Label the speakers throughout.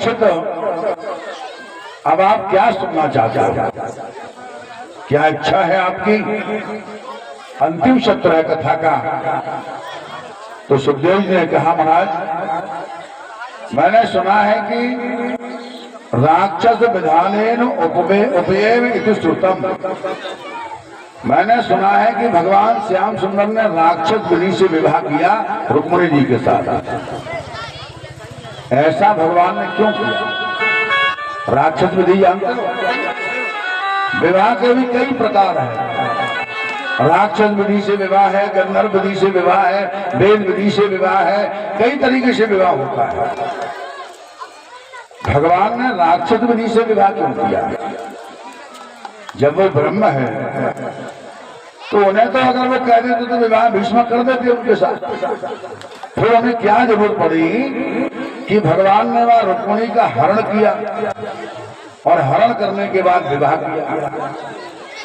Speaker 1: परीक्षित, अब आप क्या सुनना चाहते हो? क्या इच्छा है आपकी? अंतिम सत्र है कथा का। तो सुखदेव जी ने कहा, महाराज मैंने सुना है कि राक्षस विधानेन उपयेव इति श्रुतम। मैंने सुना है कि भगवान श्याम सुंदर ने राक्षस विधि से विवाह किया रुक्मिणी जी के साथ। ऐसा भगवान ने क्यों किया? राक्षस विधि जानते हो? विवाह के भी कई प्रकार हैं। राक्षस विधि से विवाह है, गंधर्व विधि से विवाह है, वेद विधि से विवाह है, कई तरीके से विवाह होता है। भगवान ने राक्षस विधि से विवाह क्यों किया? जब वो ब्रह्म है तो उन्हें तो अगर वो कह देते तो विवाह भीष्म कर देते उनके साथ। फिर उन्हें क्या जरूरत पड़ी कि भगवान ने वह रुक्मिणी का हरण किया और हरण करने के बाद विवाह किया,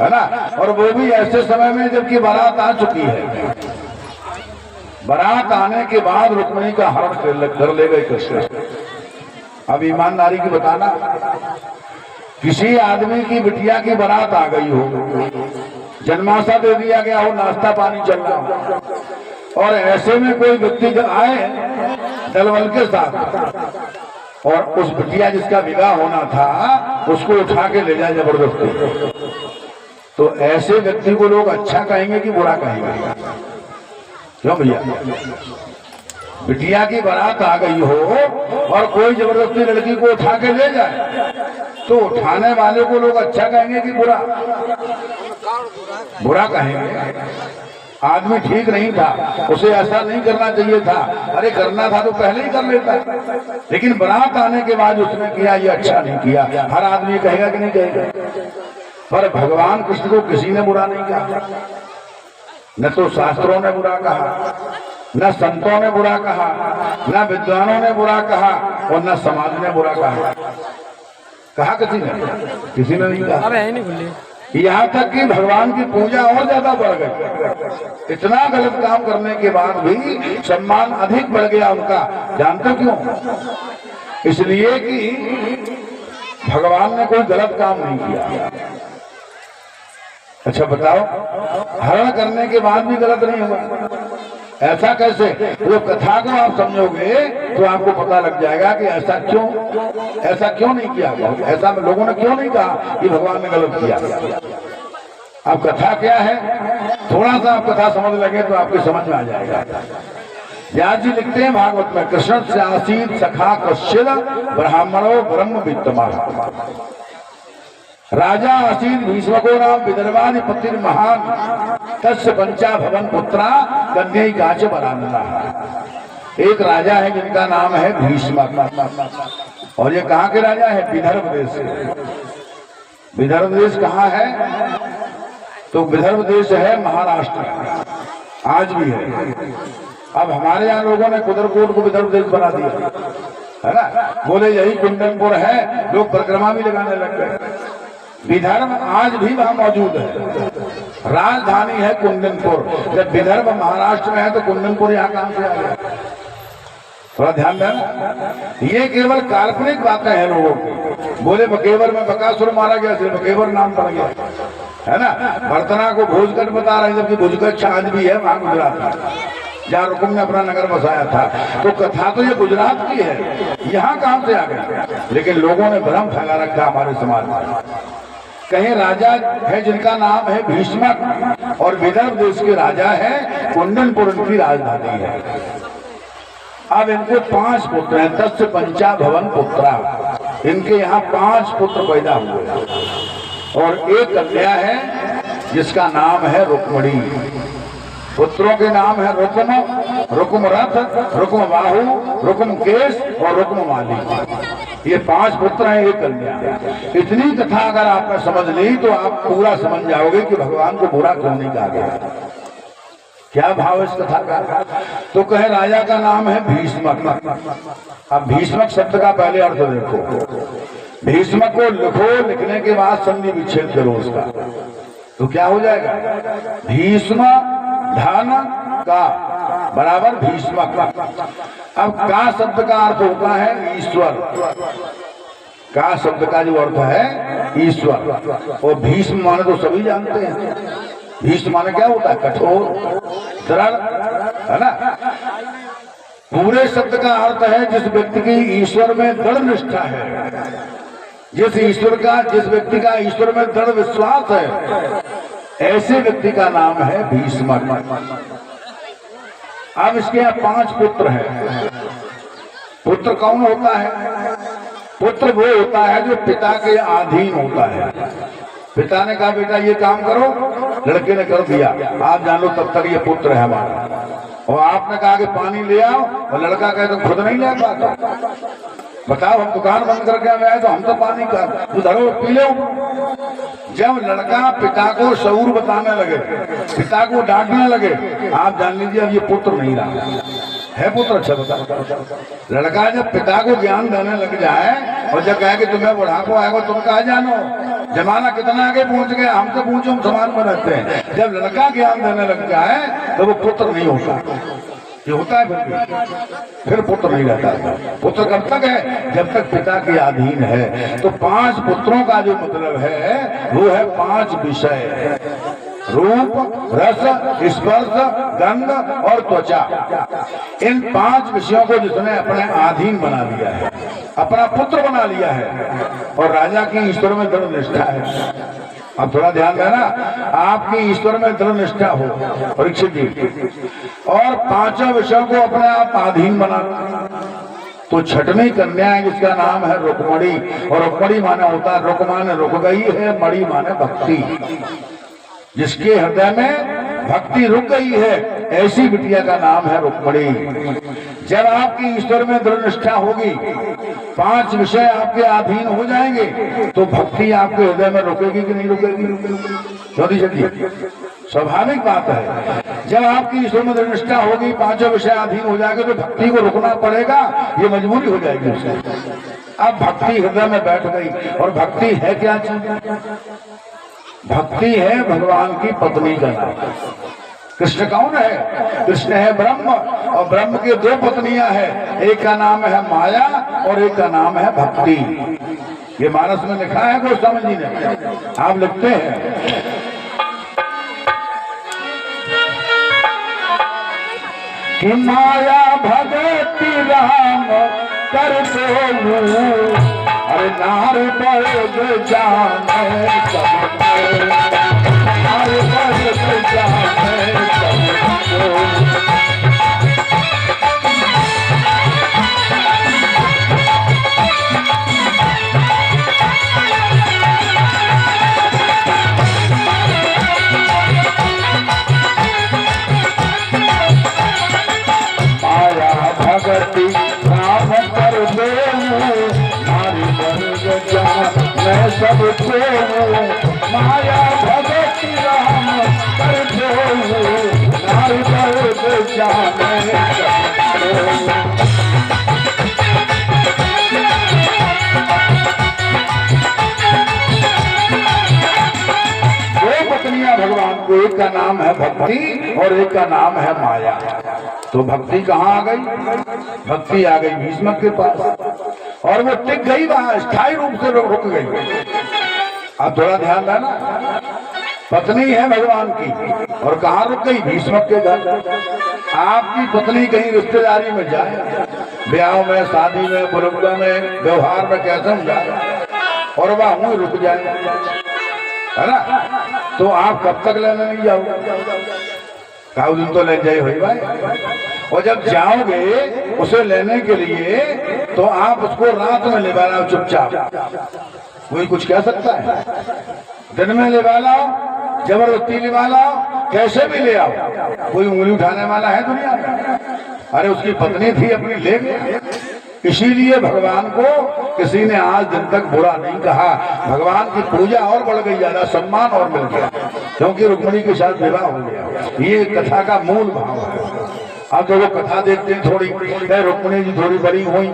Speaker 1: है ना? और वो भी ऐसे समय में जबकि बारात आ चुकी है। बारात आने के बाद रुक्मिणी का हरण कर ले गए कृष्ण। अब ईमानदारी की बताना, किसी आदमी की बिटिया की बारात आ गई हो, जन्माशा दे दिया गया हो, नाश्ता पानी चल रहा हो, और ऐसे में कोई व्यक्ति आए दलबल के साथ और उस बिटिया जिसका विवाह होना था उसको उठा के ले जाए जबरदस्ती, तो ऐसे व्यक्ति को लोग अच्छा कहेंगे कि बुरा कहेंगे? क्यों भैया? बिटिया की बारात आ गई हो और कोई जबरदस्ती लड़की को उठा के ले जाए तो उठाने वाले को लोग अच्छा कहेंगे कि बुरा? बुरा कहेंगे। आदमी ठीक नहीं था, उसे ऐसा नहीं करना चाहिए था। अरे करना था तो पहले ही कर लेता, लेकिन बारात आने के बाद उसने किया, ये अच्छा नहीं किया। हर आदमी कहेगा कि नहीं कहेगा? पर भगवान कृष्ण को किसी ने बुरा नहीं कहा। न तो शास्त्रों ने बुरा कहा, न संतों ने बुरा कहा, न विद्वानों ने बुरा कहा और न समाज ने बुरा कहा। कहा किसी ने नहीं कहा। यहाँ तक कि भगवान की पूजा और ज्यादा बढ़ गई। इतना गलत काम करने के बाद भी सम्मान अधिक बढ़ गया उनका। जानते क्यों? इसलिए कि भगवान ने कोई गलत काम नहीं किया। अच्छा बताओ, हरण करने के बाद भी गलत नहीं हुआ? ऐसा कैसे? वो कथा को आप समझोगे तो आपको पता लग जाएगा कि ऐसा क्यों नहीं किया गया। ऐसा लोगों ने क्यों नहीं कहा कि भगवान ने गलत किया। अब कथा क्या है, थोड़ा सा आप कथा समझ लगे तो आपको समझ में आ जाएगा। व्यास जी लिखते हैं भागवत में, कृष्ण से आसीत सखा कश्यप ब्राह्मणो ब्रह्म विद्यमा। राजा आसीन भीष्मको नाम विदर्भानि पतिर महान तस्य पंचा भवन पुत्रा कन्या गाच बरानना। एक राजा है जिनका नाम है भीष्म, और ये कहाँ के राजा है? विदर्भ देश से। विदर्भ देश कहाँ है? तो विदर्भ देश है महाराष्ट्र, आज भी है। अब हमारे यहाँ लोगों ने कुदरकोट को विदर्भ देश बना दिया, है ना? बोले यही कुंदनपुर है, लोग परिक्रमा भी लगाने लग गए। विदर्भ आज भी वहां मौजूद है, राजधानी है कुंदनपुर। जब विदर्भ महाराष्ट्र में है तो कुंदनपुर यहाँ कहां से आ गया? थोड़ा ध्यान देना। ये केवल काल्पनिक बातें हैं लोगों की। बोले बकेवर में बकासुर मारा गया, सिर्फ बकेवर नाम पड़ गया, है ना? बर्तना को भोजगढ़ बता रहे हैं, जबकि भोजगढ़ आज भी है वहां गुजरात में, जहाँ रुकुम ने अपना नगर बसाया था। तो कथा तो ये गुजरात की है, यहाँ कहां से आ गया? लेकिन लोगों ने भ्रम फैला रखा हमारे समाज में। कहीं राजा है जिनका नाम है भीष्म और विदर्भ देश के राजा है, कुंदनपुर उनकी राजधानी है। अब इनके 5 पुत्र हैं, 10 पंचा भवन पुत्रा। इनके यहाँ 5 पुत्र पैदा हुए और एक कन्या है जिसका नाम है रुक्मिणी। पुत्रों के नाम है रुक्म, रुक्म रथ, रुक्म बाहु, रुक्म केश और रुक्म माली। ये 5 पुत्र हैं, एक कन्या। इतनी कथा अगर आपने समझ ली तो आप पूरा समझ जाओगे कि भगवान को बुरा क्यों नहीं कहा गया। क्या भाव इस कथा का? तो कहे राजा का नाम है भीष्मक। अब भीष्मक शब्द का पहले अर्थ देखो। भीष्मक को लिखो, लिखने के बाद संधि विच्छेद करो उसका, तो क्या हो जाएगा? भीष्म धन का बराबर भीष्मक। अब का शब्द का अर्थ होता है ईश्वर। का शब्द का जो अर्थ है ईश्वर, और भीष्म माने तो सभी जानते हैं। भीष्म माने क्या होता है? कठोर, दृढ़, है ना। पूरे शब्द का अर्थ है जिस व्यक्ति की ईश्वर में दृढ़ निष्ठा है, जिस व्यक्ति का ईश्वर में दृढ़ विश्वास है, ऐसे व्यक्ति का नाम है भीष्म। अब इसके यहाँ 5 पुत्र हैं। पुत्र कौन होता है? पुत्र वो होता है जो पिता के अधीन होता है। पिता ने कहा बेटा ये काम करो, लड़के ने कर दिया, आप जान लो तब तक ये पुत्र है हमारा। और आपने कहा कि पानी ले आओ, और लड़का कहे तो खुद नहीं ले पाता। बताओ हम दुकान बंद करके आए तो हम तो पानी का धरो पी लो। जब लड़का पिता को शऊर बताने लगे, पिता को डांटने लगे, आप जान लीजिए अब ये पुत्र नहीं रहा है। पुत्र अच्छा बता। लड़का जब पिता को ज्ञान देने लग जाए और जब कहे कि तुम्हें बुढ़ापा आएगा तुम कहा जानो, जमाना कितना आगे पहुंच गया, हमसे पूछो हम समान में रहते हैं। जब लड़का ज्ञान देने लग जाए तो वो पुत्र नहीं होता। ये होता है फिर पुत्र नहीं रहता। पुत्र कब तक है? जब तक पिता के अधीन है। तो 5 पुत्रों का जो मतलब है वो है 5 विषय: रूप, रस, स्पर्श, गंध और त्वचा। इन 5 विषयों को जिसने अपने अधीन बना लिया है, अपना पुत्र बना लिया है, और राजा की ईश्वर में दृढ़ निष्ठा है। अब थोड़ा ध्यान देना, आपकी ईश्वर में दृढ़ निष्ठा हो परीक्षित जी, और 5 विषयों को अपने आप अधीन बना, तो छठवीं कन्या है जिसका नाम है रुक्मणी। और रुक्मणी माने होता है, रुक माने रुक गई है, मणि माने भक्ति। जिसके हृदय में भक्ति रुक गई है, ऐसी बिटिया का नाम है रुक्मणी। जब आपकी ईश्वर में दृढ़ निष्ठा होगी, 5 विषय आपके अधीन हो जाएंगे, तो भक्ति आपके हृदय में रुकेगी कि नहीं रुकेगी? छोटी छोटी स्वाभाविक बात है। जब आपकी ईश्वर में दृढ़ निष्ठा होगी, 5 विषय अधीन हो जाएंगे, तो भक्ति को रुकना पड़ेगा, ये मजबूरी हो जाएगी उससे। अब भक्ति हृदय में बैठ गई, और भक्ति है क्या चीज? भक्ति है भगवान की पत्नी का नाम। कृष्ण कौन है? कृष्ण है ब्रह्म, और ब्रह्म की 2 पत्नियां हैं, एक का नाम है माया और एक का नाम है भक्ति। ये मानस में लिखा है गोस्वामी जी ने, आप लिखते हैं कि माया भगति राम कर दो, अरे नार पर जाने सबको, नार पर जाने सबको। माया भगति राम कर दो, मैं सबको, माया भगति राम कर दो, नार पर जाने सबको। भगवान को, एक का नाम है भक्ति और एक का नाम है माया। तो भक्ति कहाँ आ गई? भक्ति आ गई भीष्म के पास, और वो टिक गई वहां, स्थायी रूप से रुक गई। अब थोड़ा ध्यान देना, पत्नी है भगवान की, और कहाँ रुक गई? भीष्म के घर। आपकी पत्नी कहीं रिश्तेदारी में जाए, ब्याह में, शादी में, बुलबुला में, व्यवहार में कैसे जाए, और वह रुक जाए, है ना, तो आप कब तक लेने नहीं जाओगे? काउ दिन तो ले जाए भाई। और जब जाओगे उसे लेने के लिए, तो आप उसको रात में ले लाओ चुपचाप। कोई कुछ कह सकता है? दिन में ले लाओ, जबरदस्ती ले लाओ, कैसे भी ले आओ, कोई उंगली उठाने वाला है दुनिया में? अरे उसकी पत्नी थी, अपनी ले गया। इसीलिए भगवान को किसी ने आज दिन तक बुरा नहीं कहा। भगवान की पूजा और बढ़ गई, ज्यादा सम्मान और मिल गया, क्योंकि रुक्मिणी के साथ विवाह हो गया। ये कथा का मूल भाव है। अब जो कथा देखते हैं थोड़ी, रुक्मिणी जी थोड़ी बड़ी हुई,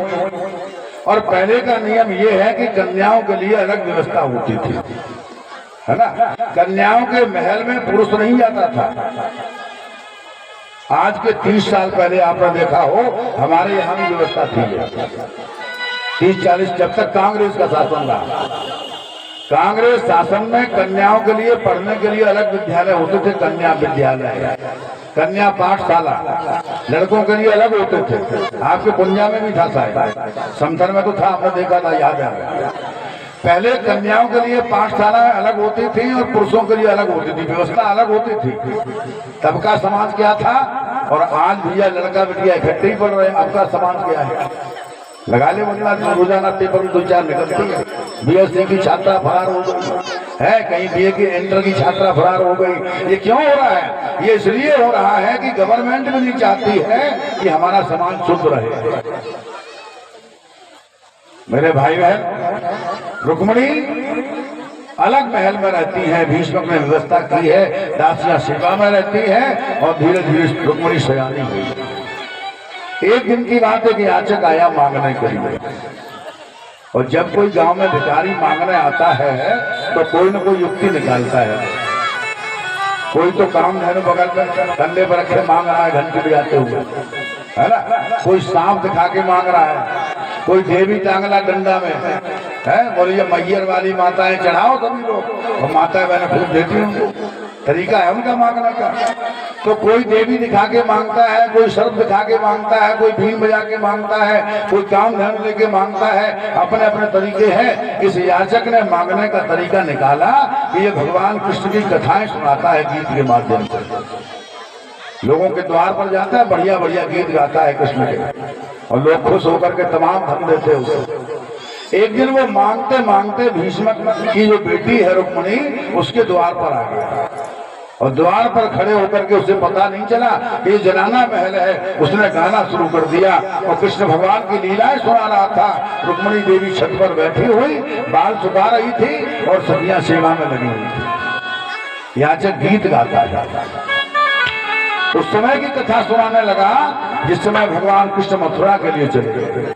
Speaker 1: और पहले का नियम ये है कि कन्याओं के लिए अलग व्यवस्था होती थी, है ना। कन्याओं के महल में पुरुष नहीं जाता था, आज के 30 साल पहले आपने देखा हो हमारे यहाँ भी व्यवस्था थी। 30-40 जब तक कांग्रेस का शासन रहा, कांग्रेस शासन में कन्याओं के लिए पढ़ने के लिए अलग विद्यालय होते थे, कन्या विद्यालय, कन्या पाठशाला, लड़कों के लिए अलग होते थे। आपके पुंजा में भी था शायद, समथर में तो था, हमने देखा था, याद है। पहले कन्याओं के लिए पाठशाला अलग होती थी और पुरुषों के लिए अलग होती थी, व्यवस्था अलग होती थी। तब का समाज क्या था और आज भैया लड़का बेटिया इकट्ठे ही पढ़ रहे हैं। अब का समाज क्या है? लगा ले रोजाना पेपर में 2-4 निकलती है। BSc की छात्रा फरार हो गई है, कहीं BA की इंटर की छात्रा फरार हो गई। ये क्यों हो रहा है? ये इसलिए हो रहा है कि गवर्नमेंट भी नहीं चाहती है कि हमारा समाज शुद्ध रहे। मेरे भाई बहन, रुक्मिणी अलग महल में रहती है, भीष्म ने व्यवस्था की है, दासियां सेवा में रहती है और धीरे धीरे रुक्मिणी सयानी हुई। एक दिन की बात है कि याचक आया मांगने के लिए, और जब कोई गांव में भिखारी मांगने आता है तो कोई न कोई युक्ति निकालता है। कोई तो काम धैर्य बगल में कंधे पर रखे मांग रहा है घंटी बजाते हुए, है ना। कोई सांप दिखा के मांग रहा है, कोई देवी टांगला डंडा में है। बोलिए मैयर वाली माताएं चढ़ाओ सभी लोग, और माताएं मैंने खूब देती हूँ, तरीका है उनका मांगने का। तो कोई देवी दिखा के मांगता है, कोई सर्प दिखा के मांगता है, कोई भीम बजा के मांगता है, कोई काम धन लेके मांगता है, अपने अपने तरीके हैं। इस याचक ने मांगने का तरीका निकाला कि ये भगवान कृष्ण की कथाएं सुनाता है गीत के माध्यम से। लोगों के द्वार पर जाता है, बढ़िया बढ़िया गीत गाता है कृष्ण के, और लोग खुश होकर के तमाम धन देते हैं उसे। एक दिन वो मांगते मांगते भीष्म की जो बेटी है रुक्मिणी उसके द्वार पर आ गया, और द्वार पर खड़े होकर के उसे पता नहीं चला कि ये जनाना महल है। उसने गाना शुरू कर दिया और कृष्ण भगवान की लीलाएं सुना रहा था। रुक्मिणी देवी छत पर बैठी हुई बाल सुखा रही थी और सखियां सेवा में लगी हुई थी। याचक गीत गाता है। उस समय की कथा सुनाने लगा जिस समय भगवान कृष्ण मथुरा के लिए चले गए।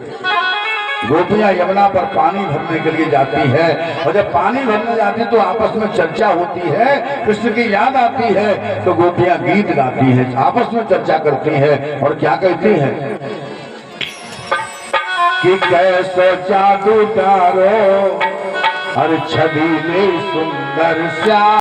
Speaker 1: गोपियां यमुना पर पानी भरने के लिए जाती है, और जब पानी भरने जाती है तो आपस में चर्चा होती है, कृष्ण की याद आती है तो गोपियां गीत गाती हैं, आपस में चर्चा करती हैं और क्या कहती हैं कि कैसे जादू डारो हर छवि में सुंदर श्याम।